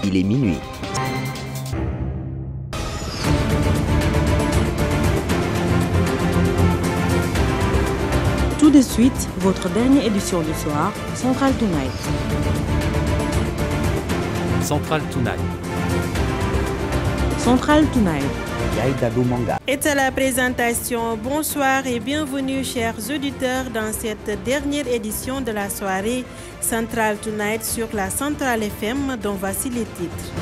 il est minuit. Tout de suite, votre dernière édition du soir, Central Tonight. Central Tonight. Central Tonight. Et à la présentation, bonsoir et bienvenue chers auditeurs dans cette dernière édition de la soirée Central Tonight sur la Centrale FM dont voici les titres.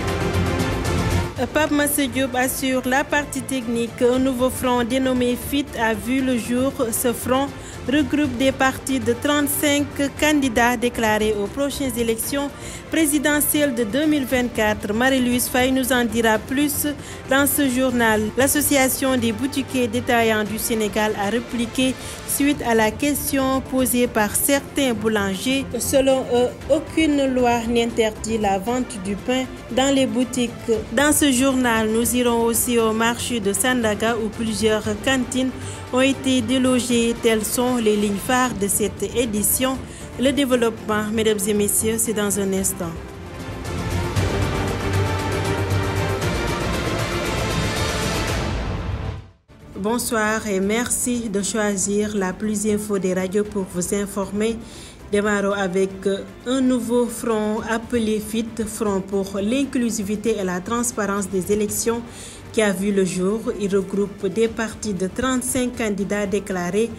Pape Massé Diop assure la partie technique. Un nouveau front dénommé FIT a vu le jour. Ce front regroupe des partis de 35 candidats déclarés aux prochaines élections présidentielles de 2024. Marie-Louise Faye nous en dira plus dans ce journal. L'association des boutiquiers détaillants du Sénégal a répliqué suite à la question posée par certains boulangers. Selon eux, aucune loi n'interdit la vente du pain dans les boutiques. Dans ce journal, nous irons aussi au marché de Sandaga où plusieurs cantines ont été délogées. Telles sont les lignes phares de cette édition. Le développement, mesdames et messieurs, c'est dans un instant. Bonsoir et merci de choisir la plus info des radios pour vous informer. Démarrons avec un nouveau front appelé FIT, Front pour l'inclusivité et la transparence des élections, qui a vu le jour. Il regroupe des partis de 35 candidats déclarés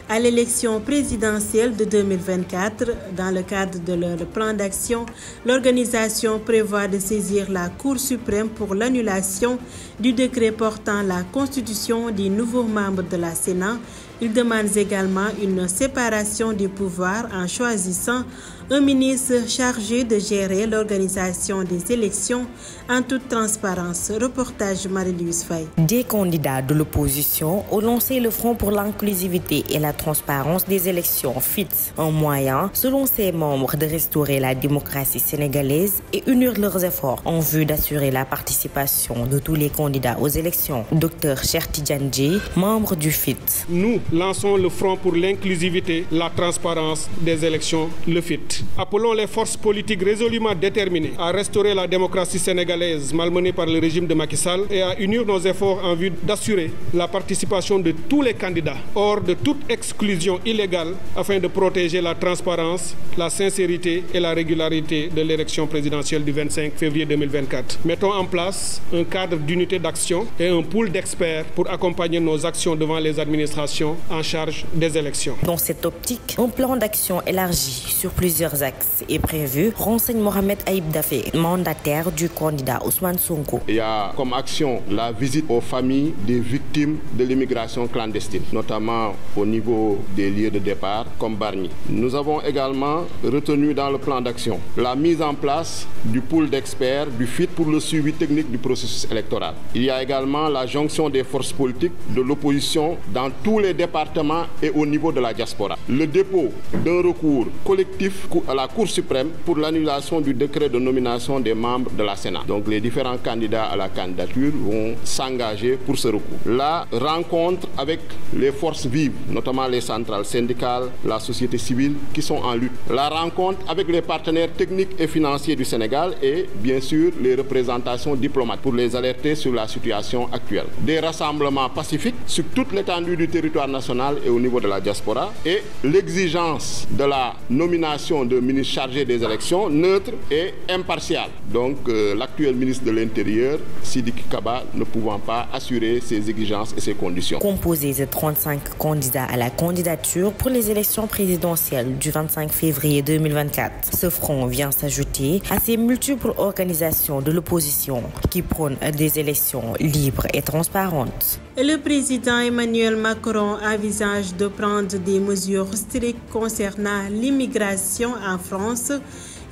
à l'élection présidentielle de 2024. Dans le cadre de leur plan d'action, l'organisation prévoit de saisir la Cour suprême pour l'annulation du décret portant la constitution des nouveaux membres de la Sénat. Il demande également une séparation des pouvoirs en choisissant un ministre chargé de gérer l'organisation des élections en toute transparence. Reportage Marie-Louise Faye. Des candidats de l'opposition ont lancé le Front pour l'inclusivité et la transparence des élections FIT, un moyen, selon ses membres, de restaurer la démocratie sénégalaise et unir leurs efforts en vue d'assurer la participation de tous les candidats aux élections. Dr Cheikh Tidiane Dièye, membre du FIT. Nous lançons le Front pour l'inclusivité, la transparence des élections, le FIT. Appelons les forces politiques résolument déterminées à restaurer la démocratie sénégalaise malmenée par le régime de Macky Sall et à unir nos efforts en vue d'assurer la participation de tous les candidats hors de toute exclusion illégale afin de protéger la transparence, la sincérité et la régularité de l'élection présidentielle du 25 février 2024. Mettons en place un cadre d'unité d'action et un pool d'experts pour accompagner nos actions devant les administrations en charge des élections. Dans cette optique, un plan d'action élargi sur plusieurs axes est prévu, renseigne Mohamed Aïb Dafé, mandataire du candidat Ousmane Sonko. Il y a comme action la visite aux familles des victimes de l'immigration clandestine, notamment au niveau des lieux de départ comme Bargny. Nous avons également retenu dans le plan d'action la mise en place du pool d'experts du FIT pour le suivi technique du processus électoral. Il y a également la jonction des forces politiques de l'opposition dans tous les départements et au niveau de la diaspora. Le dépôt d'un recours collectif à la Cour suprême pour l'annulation du décret de nomination des membres de la Sénat. Donc les différents candidats à la candidature vont s'engager pour ce recours. La rencontre avec les forces vives, notamment les centrales syndicales, la société civile qui sont en lutte. La rencontre avec les partenaires techniques et financiers du Sénégal et bien sûr les représentations diplomates pour les alerter sur la situation actuelle. Des rassemblements pacifiques sur toute l'étendue du territoire national et au niveau de la diaspora et l'exigence de la nomination de ministre chargé des élections neutre et impartial. Donc l'actuel ministre de l'Intérieur, Sidiki Kaba, ne pouvant pas assurer ses exigences et ses conditions. Composé de 35 candidats à la candidature pour les élections présidentielles du 25 février 2024. Ce front vient s'ajouter à ces multiples organisations de l'opposition qui prônent des élections libres et transparentes. Le président Emmanuel Macron envisage de prendre des mesures strictes concernant l'immigration en France,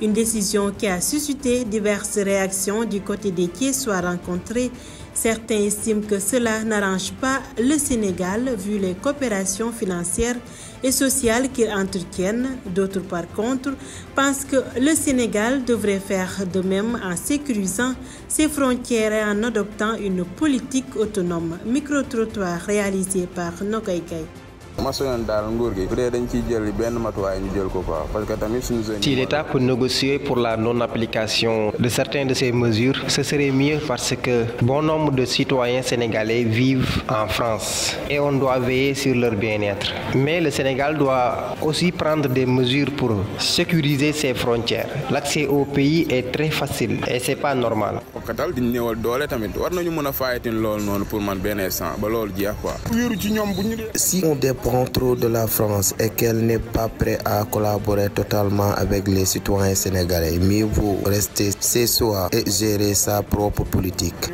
une décision qui a suscité diverses réactions du côté des Thiessois rencontrés. Certains estiment que cela n'arrange pas le Sénégal vu les coopérations financières et sociales qu'ils entretiennent. D'autres, par contre, pensent que le Sénégal devrait faire de même en sécurisant ses frontières et en adoptant une politique autonome. Micro-trottoir réalisé par Nogaïgaï. Si l'État peut négocier pour la non-application de certaines de ces mesures, ce serait mieux parce que bon nombre de citoyens sénégalais vivent en France et on doit veiller sur leur bien-être. Mais le Sénégal doit aussi prendre des mesures pour sécuriser ses frontières. L'accès au pays est très facile et c'est pas normal. Si on dépend trop de la France et qu'elle n'est pas prête à collaborer totalement avec les citoyens sénégalais, mieux vaut rester chez soi et gérer sa propre politique.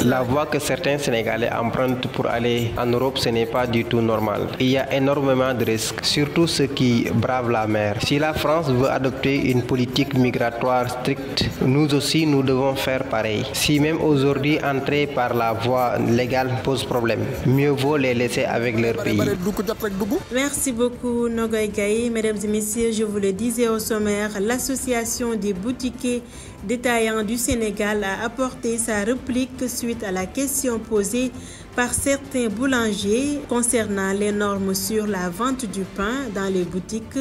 La voie que certains Sénégalais empruntent pour aller en Europe, ce n'est pas du tout normal. Il y a énormément de risques, surtout ceux qui bravent la mer. Si la France veut adopter une politique migratoire stricte, nous aussi nous devons faire pareil. Si même aujourd'hui entrer par la voie légale pose problème, mieux vaut les laisser avec leur pays. Merci beaucoup Nogoy Gaye. Mesdames et messieurs, je vous le disais au sommaire, l'association des boutiquiers détaillants du Sénégal a apporté sa réplique suite à la question posée par certains boulangers concernant les normes sur la vente du pain dans les boutiques.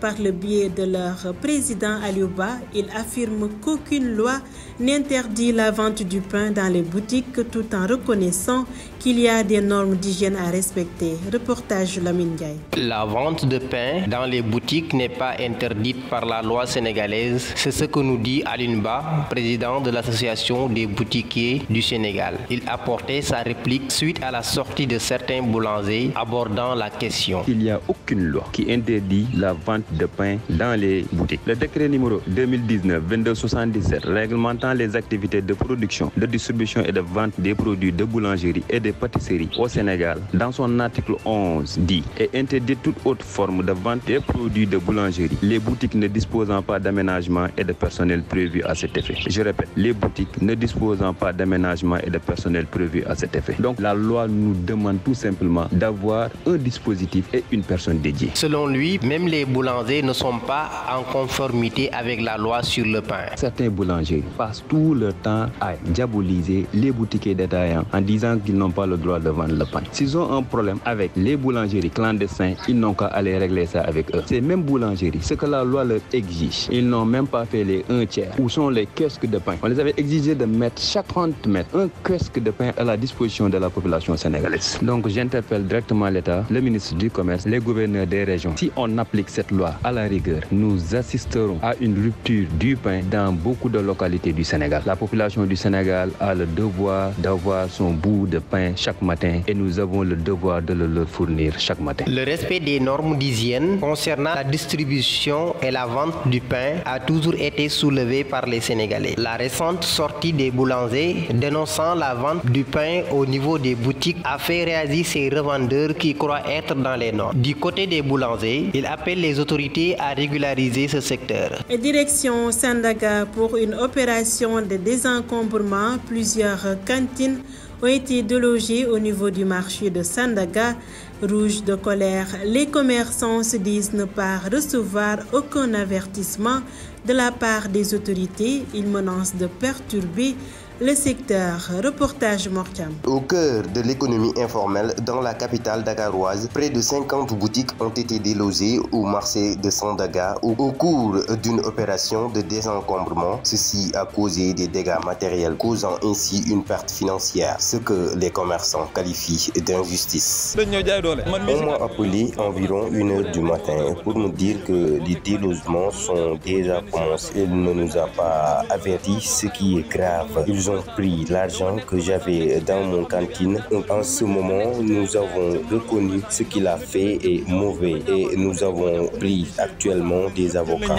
Par le biais de leur président Aliouba, il affirme qu'aucune loi n'interdit la vente du pain dans les boutiques tout en reconnaissant qu'il y a des normes d'hygiène à respecter. Reportage Lamine Gaye. La vente de pain dans les boutiques n'est pas interdite par la loi sénégalaise. C'est ce que nous dit Alinba, président de l'association des boutiquiers du Sénégal. Il a porté sa réplique suite à la sortie de certains boulangers abordant la question. Il n'y a aucune loi qui interdit la vente de pain dans les boutiques. Le décret numéro 2019-2277 réglementant les activités de production, de distribution et de vente des produits de boulangerie et de pâtisserie au Sénégal, dans son article 11, dit et interdit toute autre forme de vente des produits de boulangerie, les boutiques ne disposant pas d'aménagement et de personnel prévu à cet effet. Je répète, les boutiques ne disposant pas d'aménagement et de personnel prévu à cet effet. Donc la loi nous demande tout simplement d'avoir un dispositif et une personne dédiée. Selon lui, même les boulangers ne sont pas en conformité avec la loi sur le pain. Certains boulangers passent tout leur temps à diaboliser les boutiquiers détaillants en disant qu'ils n'ont pas le droit de vendre le pain. S'ils ont un problème avec les boulangeries clandestines, ils n'ont qu'à aller régler ça avec eux. Ces mêmes boulangeries, ce que la loi leur exige, ils n'ont même pas fait les 1/3. Où sont les kiosques de pain? On les avait exigé de mettre chaque 30 mètres un kiosque de pain à la disposition de la population sénégalaise. Donc j'interpelle directement l'État, le ministre du Commerce, les gouverneurs des régions. Si on applique cette loi à la rigueur, nous assisterons à une rupture du pain dans beaucoup de localités du Sénégal. La population du Sénégal a le devoir d'avoir son bout de pain chaque matin et nous avons le devoir de le leur fournir chaque matin. Le respect des normes d'hygiène concernant la distribution et la vente du pain a toujours été soulevé par les Sénégalais. La récente sortie des boulangers dénonçant la vente du pain au niveau des boutiques a fait réagir ces revendeurs qui croient être dans les normes. Du côté des boulangers, il appelle les autorités à régulariser ce secteur. Et direction Sandaga pour une opération de désencombrement. Plusieurs cantines ont été délogées au niveau du marché de Sandaga. Rouges de colère, les commerçants se disent ne pas recevoir aucun avertissement de la part des autorités. Ils menacent de perturber le secteur. Reportage Mortiam. Au cœur de l'économie informelle dans la capitale dakaroise, près de 50 boutiques ont été délogées au marché de Sandaga au cours d'une opération de désencombrement. Ceci a causé des dégâts matériels, causant ainsi une perte financière, ce que les commerçants qualifient d'injustice. On m'a appelé environ 1h du matin pour me dire que les délogements sont déjà commencés. Il ne nous a pas averti, ce qui est grave. Ils ont pris l'argent que j'avais dans mon cantine. En ce moment, nous avons reconnu ce qu'il a fait est mauvais et nous avons pris actuellement des avocats.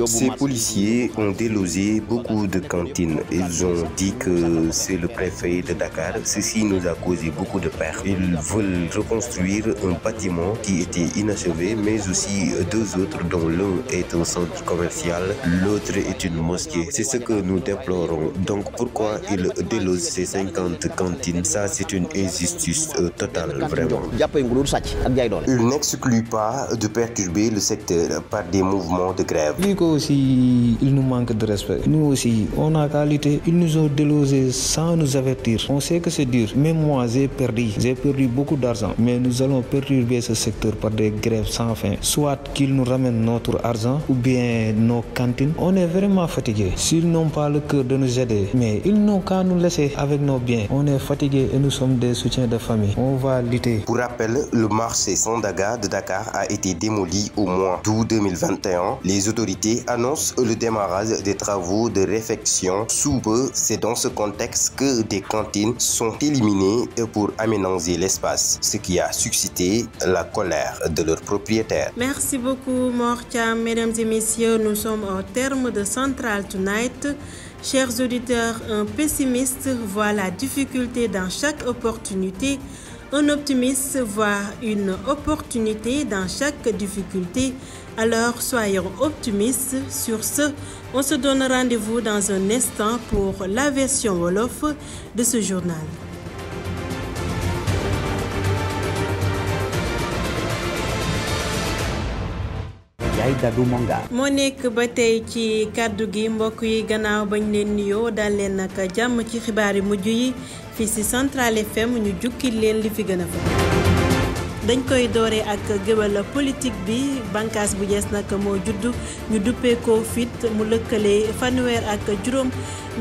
Ces policiers ont délogé beaucoup de cantines. Ils ont dit que c'est le préfet de Dakar. Ceci nous a causé beaucoup de pertes. Ils veulent reconstruire un bâtiment qui était inachevé, mais aussi deux autres dont l'un est un centre commercial, l'autre est une mosquée. C'est ce ce que nous déplorons. Donc pourquoi il délose ces 50 cantines? Ça, c'est une injustice totale, vraiment. Il n'exclut pas de perturber le secteur par des mouvements de grève. Vu qu'aussi il nous manque de respect, nous aussi, on a qualité, ils nous ont délogés sans nous avertir. On sait que c'est dur. Même moi, j'ai perdu beaucoup d'argent. Mais nous allons perturber ce secteur par des grèves sans fin. Soit qu'ils nous ramènent notre argent ou bien nos cantines. On est vraiment fatigués. S'ils n'ont pas le cœur de nous aider, mais ils n'ont qu'à nous laisser avec nos biens. On est fatigués et nous sommes des soutiens de famille. On va lutter. Pour rappel, le marché Sandaga de Dakar a été démoli au mois d'août 2021. Les autorités annoncent le démarrage des travaux de réfection sous peu. C'est dans ce contexte que des cantines sont éliminées pour aménager l'espace, ce qui a suscité la colère de leurs propriétaires. Merci beaucoup, Mortiam. Mesdames et messieurs, nous sommes au terme de Central Tonight. Chers auditeurs, un pessimiste voit la difficulté dans chaque opportunité. Un optimiste voit une opportunité dans chaque difficulté. Alors soyons optimistes. Sur ce, on se donne rendez-vous dans un instant pour la version Wolof de ce journal. moo nekk ba tey ci kàddu gi mbokk yi gannaaw bañ leen nuyoo dal leen nag jàmm ci xibaar yi mujj yi fii ci Central FM ñu jukki leen li fi gën a fa dañ koy dooree ak géwél politique bi bànqaas bu yees nag moo judd ñu duppee ko FIT mu lëkkale fanweer ak juróom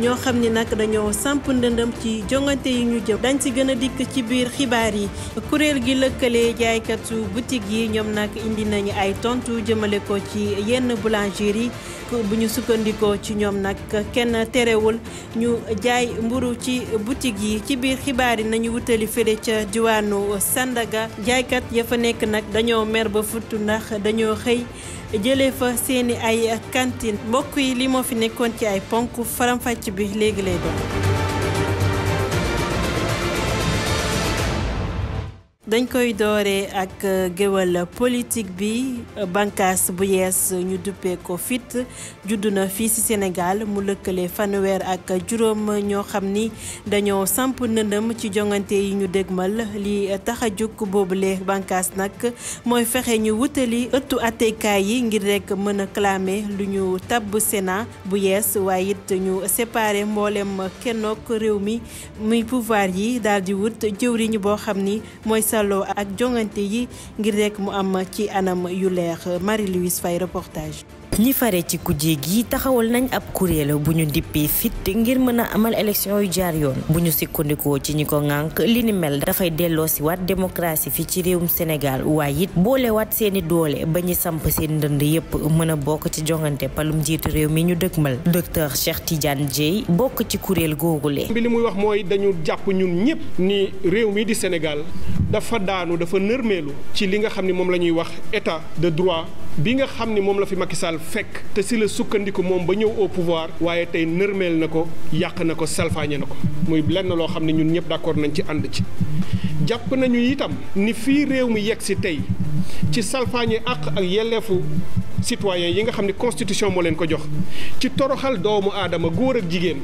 ñoo xam ni nag dañoo samp ndëndëm ci jongante yi ñu jëm dañ ci gën a dikk ci biir xibaar yi kuréel gi lëkkale jaaykatu boutique yi ñoom nag indi nañu ay tontu jëmale ko ci yenn boulangerie yi bu ñu sukkandikoo ci ñoom nag kenn terewul ñu jaay mburu ci boutique yi ci biir xibaar yi nañu wutali fële ca diwaanu Sandaga jaaykat ya fa nekk nag dañoo mer ba futtu ndax dañoo xëy jëlee fa seeni ay cantine mbokk yi li moo fi nekkoon ci ay ponk faram-fàcc bi léegi lay doon. dañ koy dooree ak géwél politique bi bànqaas bu yees ñu duppee ko FIT juddu na fii ci Sénégal mu lëkkale fanweer ak juróom ñoo xam ni dañoo samp ndëndëm ci jongante yi ñu dégmal li tax a jóg boobule bànqaas nag mooy fexe ñu wutali ëttu attekaay yi ngir rek mën a clamer lu ñu tabb Sénat bu yees waaye it ñu séparé mboolem kennook réew mi muy pouvoir yi daal di wut jëwriñ boo xam ni mooy saloo ak jongante yi ngir rek mu am ci anam yu leer. Marie-Louise Faye reportage. ñi fare ci kujje gi taxawal nañ ab kuréel bu ñu dippee FIT ngir mën a amal élection yu jaar yoon bu ñu sukkandikoo ci ñi ko ŋànk li ni mel dafay delloo si waat démocratie fi ci réewum Sénégal waaye it boolewaat seeni doole ba ñu samp seen ndënd yépp mën a bokk ci jongante palum njiitu réew mi ñu dëgmal docteur Cheikh Tidiane Dieye bokk ci kuréel googule. bi li muy wax mooy dañu jàpp ñun ñëpp ni réew mi di Sénégal dafa daanu dafa nërmeelu ci li nga xam ni moom la ñuy wax état de droit bi nga xam ni moom la fi Macky Sall fekk te si la sukkandiku moom ba ñëw au pouvoir waaye tey nërmeel na ko yàq na ko salfaañe na ko muy lenn loo xam ne ñun ñëpp d'accord nañ ci ànd ci jàpp nañu itam ni fii réew mi yegg si tey ci salfaañe àq ak yelleefu citoyen yi nga xam ne constitution moo leen ko jox ci toroxal doomu aadama góor ak jigéen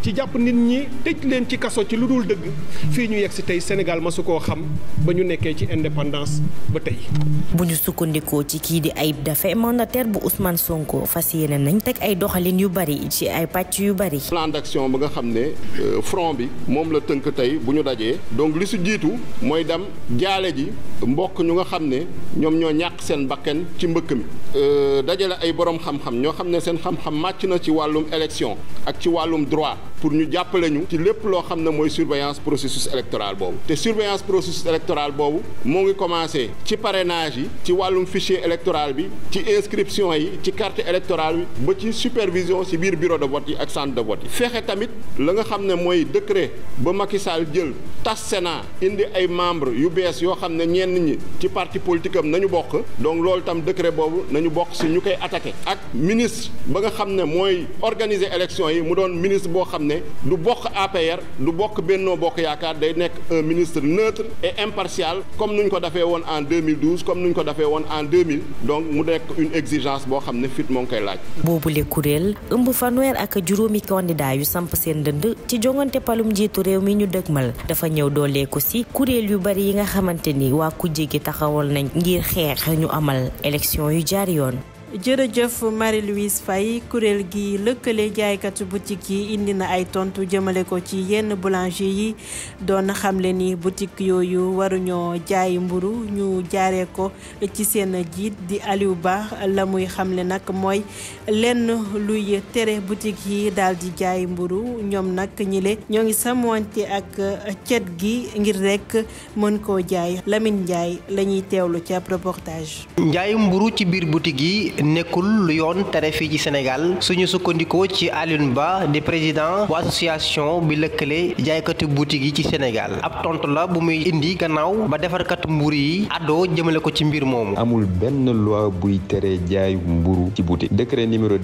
ci jàpp nit ñi tëj leen ci kaso ci lu dul dëgg fii ñu yegg si tey Sénégal masu koo xam ba ñu nekkee ci indépendance ba tey. bu ñu sukkandikoo ci kii di Ayib Daffé mandataire bu Ousmane Sonko fas yéene nañ teg ay doxalin yu bari ci ay pàcc yu bari. plan d'action ba nga xam ne front bi moom la tënk tey bu ñu dajee donc li su jiitu mooy dem jaale ji mbokk ñu nga xam ne ñoom ñoo ñàkk seen bakkan ci mbëkk mi. dajale ay borom xam-xam ñoo xam ne seen xam-xam màcc na ci wàllum élection ak ci wàllum droit pour ñu jàppale ñu ci lépp loo xam ne mooy surveillance processus électoral boobu te surveillance processus électoral boobu moo ngi commencé ci parrainage yi ci wàllum fichier électoral bi ci inscription yi ci carte électorale bi ba ci supervision ci biir bureau de vote yi ak centre de vote yi fexe tamit la nga xam ne mooy décret ba Macky Sall jël tas Sénat indi ay membres yu bees yoo xam ne ñenn ñi ci parti politique am nañu bokk donc loolu tam décret boobu nañu bokk si ñu koy attaqué ak ministre ba nga xam ne mooy organiser élection yi mu doon ministre boo xam ne du bokk APR du bokk Benno Bokk Yaakaar day nekk un ministre neutre et impartial comme nuñ ko defee woon en 2012 comme nuñ ko defee woon en 2000 donc mu nekk une exigence boo xam ne fit moo ngi koy laaj. boobule kuréel ëmb fanweer ak juróomi candidat yu samp seen dënd ci jongante palum njiitu réew mi ñu dëgmal dafa ñëw dooleeku si kuréel yu bari yi nga xamante ni waa kujje gi taxawal nañ ngir xeex ñu amal élection yu jaar yoon. jërëjëf Marie-Louise Faye kuréel gi lëkkale jaaykatu boutique yi indi na ay tontu jëmale ko ci yenn boulanger yi doon xamle ni boutique yooyu waruñoo jaay mburu ñu jaaree ko ci seen jiit di Aliou Ba la muy xamle nag mooy lenn luy tere boutique yi daal di jaay mburu ñoom nag ñile ñoo ngi sàmmante ak cet gi ngir rek mën koo jaay Lamine Ndiaye la ñuy teewlu ci ab reportage. njaayu mburu ci biir boutique yi nekkul lu yoon tere fii ci Sénégal suñu sukkandikoo ci Alioune Ba di président bu association bi lëkkale jaaykatu boutique yi ci Sénégal ab tontu la bu muy indi gannaaw ba defarkatu mburu yi àddoo jëmale ko ci mbir moomu. amul benn loi buy tere jaayu mburu ci boutique décret numéro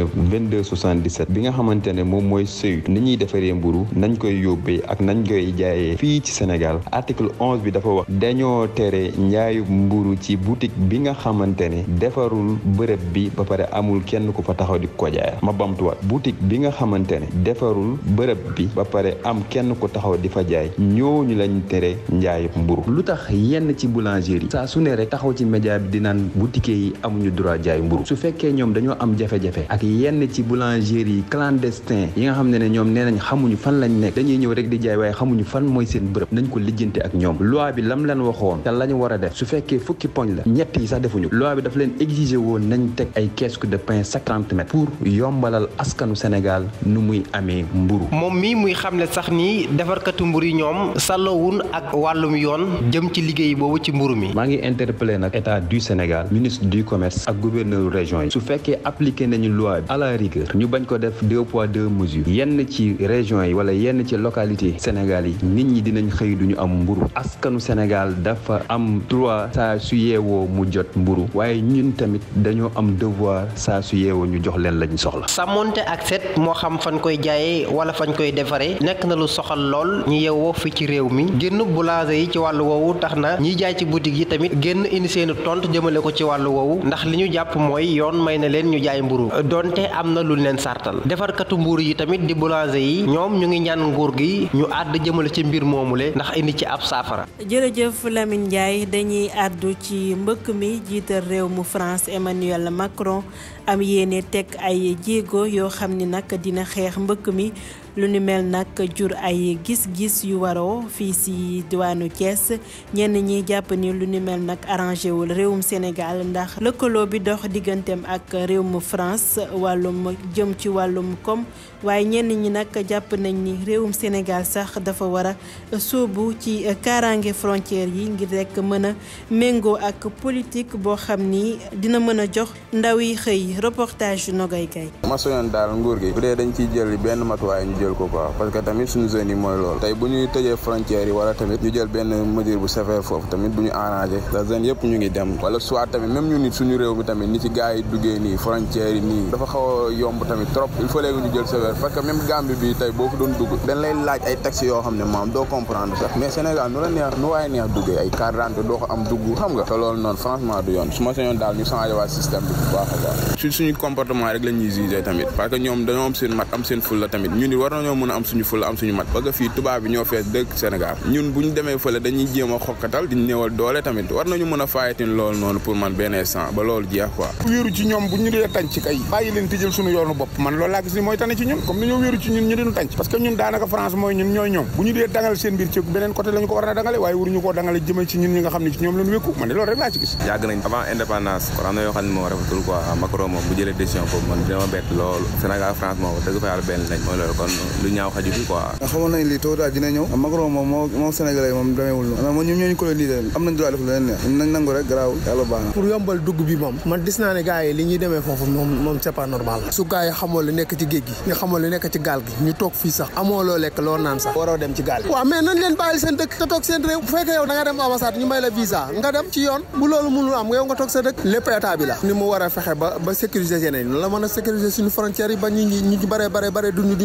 2019-2277 bi nga xamante ne moom mooy sëy ni ñuy defaree mburu nañ koy yóbbee ak nañ koy jaayee fii ci Sénégal article 11 bi dafa wax dañoo tere njaayu mburu ci boutique bi nga xamante ne defarul bërëb bi ba pare amul kenn ku fa taxaw di ko jaay ma bamtuwaat boutique bi nga xamante ne defarul bërëb bi ba pare am kenn ku taxaw di fa jaay ñooñu lañ tere njaayu mburu lu tax yenn ci boulangerie saa su ne rek taxaw ci média bi di naan boutique yi amuñu droit jaay mburu su fekkee ñoom dañoo am jafe-jafe ak yenn ci boulangerie clandestin yi nga xam ne ñoom nee nañ xamuñu fan lañ nekk dañuy ñëw rek di jaay waaye xamuñu fan mooy seen bërëb nañ ko lijjanti ak ñoom loi bi lam leen waxoon te lañu war a def su fekkee fukki poñ la ñett yi sax defuñu loi bi daf leen exiger woon nañ teg ay kiosque de pain 50 mètres pour yombalal askanu Sénégal nu muy amee mburu moom mi muy xamle sax ni defarkatu mburu yi ñoom sàlloowun ak wàllum yoon jëm ci liggéey boobu ci mburu mi. maa ngi interpellé nag état du Sénégal ministre du commerce ak gouverneur région yi su fekkee appliqué nañu loi bi à la rigueur ñu bañ ko def 2 poids 2 mesures yenn ci région yi wala yenn ci localité Sénégal yi nit ñi dinañ xëy duñu am mburu askanu Sénégal dafa am droit saa su yeewoo mu jot mburu waaye ñun tamit dañoo am devoir saa su yeewoo ñu jox leen lañ soxla. sàmmonte ak set moo xam fañ koy jaayee wala fañ koy defaree nekk na lu soxal lool ñi yeewoo fi ci réew mi génn boulanger yi ci wàllu woowu tax na ñiy jaay ci boutique yi tamit génn indi seeni tontu jëmale ko ci wàllu woowu ndax li ñu jàpp mooy yoon may na leen ñu jaay mburu donte am na lu leen sartal defarkatu mburu yi tamit di boulanger yi ñoom ñu ngi ñaan nguur gi ñu àdd jëmale ci mbir moomule ndax indi ci ab saafara. jërëjëf Lamine Ndiaye dañuy àddu ci mbëkk mi jiital réew mu France Emmanuel Macron am yéene teg ay jéego yoo xam ni nag dina xeex mbëkk mi lu ni mel nag jur ay gis-gis yu waroo fii ci diwaanu Thiès ñenn ñi jàpp ni lu ni mel nag arrangé wul réewum Sénégal ndax lëkkaloo bi dox digganteem ak réewum France wàllum jëm ci wàllum koom waaye ñenn ñi nag jàpp nañ ni réewum Sénégal sax dafa war a sóobu ci kaaraange frontière yi ngir rek mën a méngoo ak politique boo xam ni dina mën a jox ndaw yi xëy reportage yu Nogay Kay. ma soñoon daal nguur gi bu dee dañ ciy jël benn matuwaay ñu jël ko quoi parce que tamit suñu zone yi mooy loolu tey bu ñuy tëjee frontières yi wala tamit ñu jël benn mesure bu sévère foofu tamit bu ñu arrangé la zone yëpp ñu ngi dem wala soit tamit même ñu nit suñu réew mi tamit ni ci gars yi duggee nii frontières yi nii dafa xaw a yomb tamit trop il faut léegi ñu jël sévère parce que même Gambie bi tey boo ko doon dugg dañ lay laaj ay taxes yoo xam ne maam doo comprendre sax mais Sénégal nu la neex nu waaye neex duggee ay carte d'identité doo ko am dugg xam nga te loolu noonu franchement du yoon su ma sañoon daal ñu changé waat système bi bu baax a baax suñu comportement rek la ñuy jugé tamit parce que ñoom dañoo am seen mat am seen fulla tamit ñun ni war nañoo mën a am suñu fulla am suñu mat parce que fii tubaab bi ñoo fees dëkk Sénégal ñun bu ñu demee fële dañuy jéem a xokkatal di néewal doole tamit war nañu mën a fayatin loolu noonu pour man benn instant ba loolu jeex quoi wéeru ci ñoom bu ñu dee tànc kay bàyyi leen tëjal suñu yoonu bopp man loolu laa gis ni mooy tane ci ñun comme ni ñoo wéeru ci ñun ñu dinu tànc parce que ñun daanaka France mooy ñun ñooy ñoom bu ñu dee dangal seen biir ci beneen côté lañu ko war a dangale waaye waruñu koo dangale jëmee ci ñun ñi nga xam ne ci ñoom lañu wékku man de loolu rek laa ci gis yàgg nañ avant indépendance kon am na yoo xam ne moo rafetul quoi Macron moom bu jëlee décision boobu man dama bett loolu Sénégal France moom dëgg fa yàlla benn lañ mooy loolu kon lu ñaaw xaju fi quoi. xamoon nañ lii tôt ou tard dina ñëw Macron moom Sénégalais moom demeewul noonu moom ñoom ñoo ñu colonisé am nañ droit def lu leen neex nañ nangu rek garaawul yàlla baax na. pour yombal dugg bi moom man gis naa ne gars yi li ñuy demee foofu moom c'est pas normal su gars yi xamoo lu nekk ci géej gi ñu xamoo lu nekk ci gaal gi ñu toog fii sax amoo loo lekk loo naan sax waroo dem ci gaal gi waaw mais nañ leen bàyyil seen dëkk te toog seen réew bu fekkee yow da nga dem ambassade ñu may la visa nga dem ci yoon bu loolu mënul am yow nga toog sa dëkk lépp état bi la ni mu war a fexe ba sécuriser yeneen noonu la mën a sécuriser suñu frontières yi ba ñu bare duñu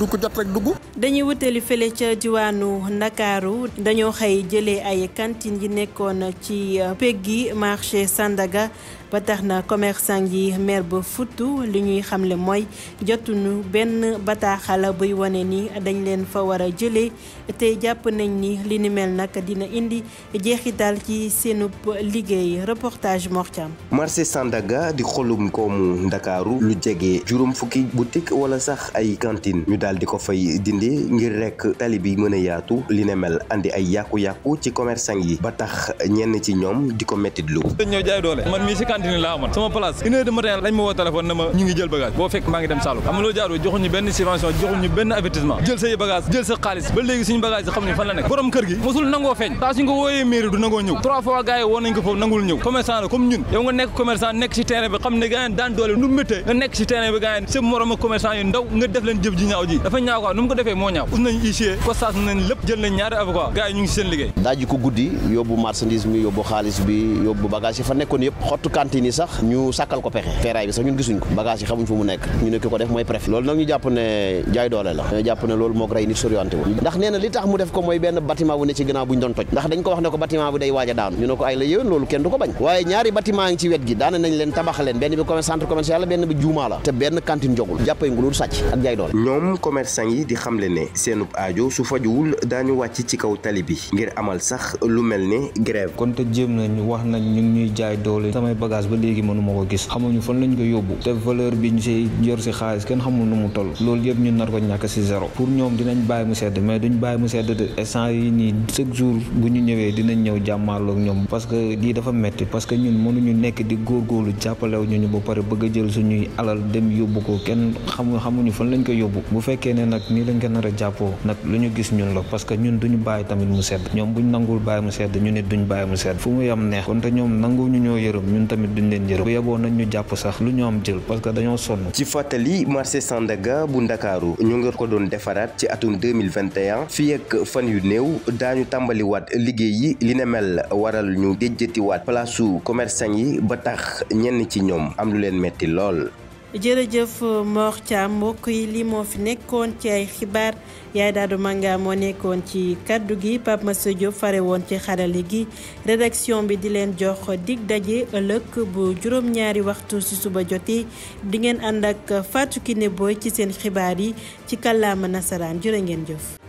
du ko jot rek dugg. dañuy wutali fële ca diwaanu Ndakaaru dañoo xëy jëlee ay cantines yi nekkoon ci peggi marché Sandaga ba tax na commerçant yi mer ba futtu li ñuy xamle mooy jotuñu benn bataaxal buy wane ni dañ leen fa war a jëlee te jàpp nañ ni li ni mel nag dina indi jeexital ci seenub liggéey reportage Mortiam. marché Sandaga di xolum koomu Ndakaaru lu jege juróom fukki boutique wala sax ay cantine ñu daal di ko fay dindi ngir rek tali bi mën a yaatu li ne mel andi ay yàqu-yàqu ci commerçant yi ba tax ñenn ci ñoom di ko mettitlu. dañ ñëw jaay doole man mii si cantine laa amoon sama place 1h du matin lañ ma woo téléphone na ma ñu ngi jël bagage boo fekk maa ngi dem Saloum xam nga loo jaaroo joxuñu benn subvention joxuñu benn avertissement jël say bagage jël sa xaalis ba léegi suñu bagage yi xam ne fan la nekk borom kër gi mosul nangoo feeñ saa suñ ko wooyee mairie du nangoo ñëw 3 fois gars yi woo nañ ko foofu nangul ñëw commerçant la comme ñun yow nga nekk commerçant nekk si terrain bi xam ne gars yi daan doole nu méttee nga nekk si terrain bi gars yi sa morom commerçant yu ndaw nga def leen jëf ji ñaaw ji dafa ñaaw quoi nu mu ko defee moo ñaaw us nañ huissier constat nañ lépp jël nañ ñaari avocat gars yi ñu ngi si seen liggéey daaji ko guddi yóbbu marchandise mi yóbbu xaalis bi yóbbu bagage yi fa nekkoon yëpp xottu cantine yi sax ñu sàkkal ko pexe feeraay bi sax ñun gisuñ ko bagage yi xamuñ fu mu nekk ñu ne ki ko def mooy préfet loolu nag ñu jàpp ne jaay doole la ñu jàpp ne loolu moo ko rey nit soriante wu ndax nee na li tax mu def ko mooy benn bâtiment bu ne ci ginnaaw bu ñu doon toj ndax dañ ko wax ne ko bâtiment bu day waaj a daanu ñu ne ko ay la yéwén loolu kenn du ko bañ waaye ñaari bâtiment ngi ci wet gi daana nañ leen tabax leen benn bi centre commercial la benn bi juumaa la te benn cantine jogul jàppee ngulul sàcc ak jaay doole ñoom commerçant yi di xamle ne seenub aajo su fajuwul daañu wàcc ci kaw tali bi ngir amal sax lu mel ne grève kon te jéem nañu wax nañ ñu ngi ñuy jaay doole samay bagage ba léegi mënuma ko gis xamuñu fan lañ ko yóbbu te valeur bi ñu si yor si xaalis kenn xamul nu mu toll loolu yëpp ñu nar ko ñàkk si zéro pour ñoom dinañ bàyyi mu sedd mais duñ bàyyi mu sedd de instant yi nii chaque jour bu ñu ñëwee dinañ ñëw jàmmaarloog ñoom parce que lii dafa metti parce que ñun mënuñu nekk di góorgóorlu jàppalew ñu ba pare bëgg a jël suñuy alal dem yóbbu ko kenn xamuñu fan lañ ko yóbbu bu fekkee ne nag nii lañ ko nar a jàppoo nag lu ñu gis ñun la parce que ñun duñu bàyyi tamit mu sedd ñoom buñ nangul bàyyi mu sedd ñu nit duñ bàyyi mu sedd fu mu yam neex kon te ñoom nangu ñu ñoo yërëm ñun tamit duñ leen yërëm bu yeboo nañ ñu jàpp sax lu ñu am jël parce que dañoo sonn. ci fàttali marché Sandaga bu Ndakaaru ñu ngi ko doon defaraat ci atum 2021 fii ak fan yu néew daañu tàmbaliwaat liggéey yi li ne mel waral ñu déjjatiwaat palaasu commerçant yi ba tax ñenn ci ñoom am lu leen metti lool. jërëjëf Mor Thiam mbokk yi li moo fi nekkoon ci ay xibaar Yaay Daado Manga moo nekkoon ci kaddu gi Pape Massa Diop fare woon ci xarale gi rédaction bi di leen jox dig daje ëllëg bu juróom-ñaari waxtu ci suba jotee di ngeen ànd ak Fatou Kiné Boy ci seen xibaar yi ci kàllaama nasaraan jërë ngeen jëf.